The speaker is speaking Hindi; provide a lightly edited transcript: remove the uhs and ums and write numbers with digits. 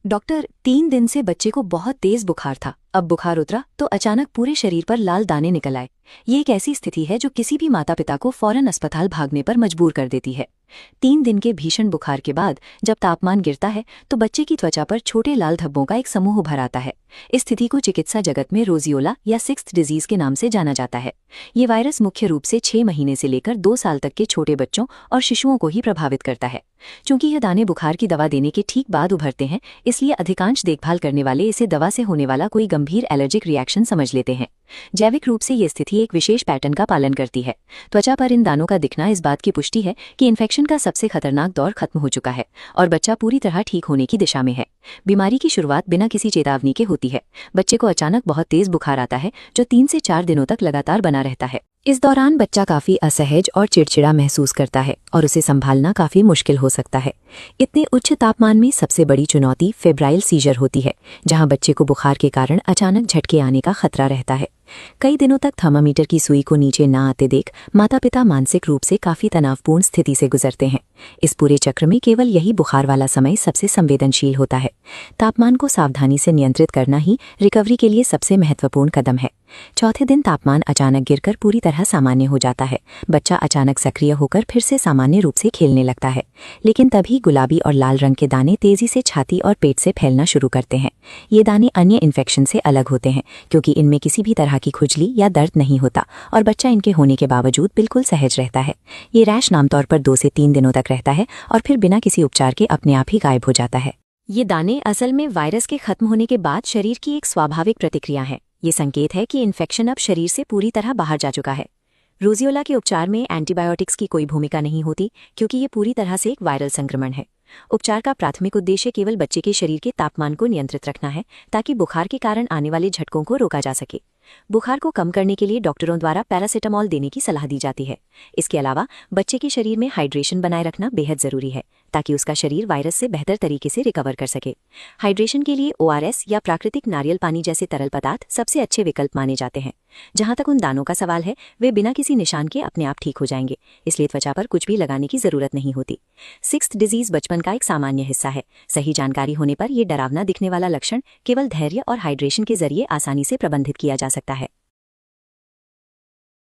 डॉक्टर, 3 दिन से बच्चे को बहुत तेज बुखार था। अब बुखार उतरा तो अचानक पूरे शरीर पर लाल दाने निकल आए। ये एक ऐसी स्थिति है जो किसी भी माता पिता को फौरन अस्पताल भागने पर मजबूर कर देती है। 3 दिन के भीषण बुखार के बाद जब तापमान गिरता है तो बच्चे की त्वचा पर छोटे लाल धब्बों का एक समूह उभर आता है। इस स्थिति को चिकित्सा जगत में रोजियोला या सिक्स्थ डिजीज के नाम से जाना जाता है। ये वायरस मुख्य रूप से 6 महीने से लेकर 2 साल तक के छोटे बच्चों और शिशुओं को ही प्रभावित करता है। चूंकि यह दाने बुखार की दवा देने के ठीक बाद उभरते हैं, इसलिए अधिकांश देखभाल करने वाले इसे दवा से होने वाला कोई गंभीर एलर्जिक रिएक्शन समझ लेते हैं। जैविक रूप से ये स्थिति एक विशेष पैटर्न का पालन करती है। त्वचा पर इन दानों का दिखना इस बात की पुष्टि है कि इन्फेक्शन का सबसे खतरनाक दौर खत्म हो चुका है और बच्चा पूरी तरह ठीक होने की दिशा में है। बीमारी की शुरुआत बिना किसी चेतावनी के होती है। बच्चे को अचानक बहुत तेज बुखार आता है जो 3 से 4 दिनों तक लगातार बना रहता है। इस दौरान बच्चा काफी असहज और चिड़चिड़ा महसूस करता है और उसे संभालना काफी मुश्किल हो सकता है। इतने उच्च तापमान में सबसे बड़ी चुनौती फेब्राइल सीजर होती है, जहां बच्चे को बुखार के कारण अचानक झटके आने का खतरा रहता है। कई दिनों तक थर्मामीटर की सुई को नीचे ना आते देख माता पिता मानसिक रूप से काफी तनावपूर्ण स्थिति से गुजरते हैं। इस पूरे चक्र में केवल यही बुखार वाला समय सबसे संवेदनशील होता है। तापमान को सावधानी से नियंत्रित करना ही रिकवरी के लिए सबसे महत्वपूर्ण कदम है। चौथे दिन तापमान अचानक गिरकर पूरी तरह सामान्य हो जाता है। बच्चा अचानक सक्रिय होकर फिर से सामान्य रूप से खेलने लगता है, लेकिन तभी गुलाबी और लाल रंग के दाने तेजी से छाती और पेट से फैलना शुरू करते हैं। ये दाने अन्य इन्फेक्शन से अलग होते हैं क्योंकि इनमें किसी भी तरह की खुजली या दर्द नहीं होता और बच्चा इनके होने के बावजूद बिल्कुल सहज रहता है। ये रैश आमतौर पर 2 से 3 दिनों तक रहता है और फिर बिना किसी उपचार के अपने आप ही गायब हो जाता है। ये दाने असल में वायरस के खत्म होने के बाद शरीर की एक स्वाभाविक प्रतिक्रिया है। ये संकेत है कि इन्फेक्शन अब शरीर से पूरी तरह बाहर जा चुका है। रोजियोला के उपचार में एंटीबायोटिक्स की कोई भूमिका नहीं होती क्योंकि ये पूरी तरह से एक वायरल संक्रमण है। उपचार का प्राथमिक उद्देश्य केवल बच्चे के शरीर के तापमान को नियंत्रित रखना है ताकि बुखार के कारण आने वाले झटकों को रोका जा सके। बुखार को कम करने के लिए डॉक्टरों द्वारा पैरासिटामॉल देने की सलाह दी जाती है। इसके अलावा बच्चे के शरीर में हाइड्रेशन बनाए रखना बेहद जरूरी है ताकि उसका शरीर वायरस से बेहतर तरीके से रिकवर कर सके। हाइड्रेशन के लिए ORS या प्राकृतिक नारियल पानी जैसे तरल पदार्थ सबसे अच्छे विकल्प माने जाते हैं। जहां तक उन दानों का सवाल है, वे बिना किसी निशान के अपने आप ठीक हो जाएंगे, इसलिए त्वचा पर कुछ भी लगाने की जरूरत नहीं होती। सिक्स्थ डिजीज बचपन का एक सामान्य हिस्सा है। सही जानकारी होने पर यह डरावना दिखने वाला लक्षण केवल धैर्य और हाइड्रेशन के जरिए आसानी से प्रबंधित किया जा सकता है।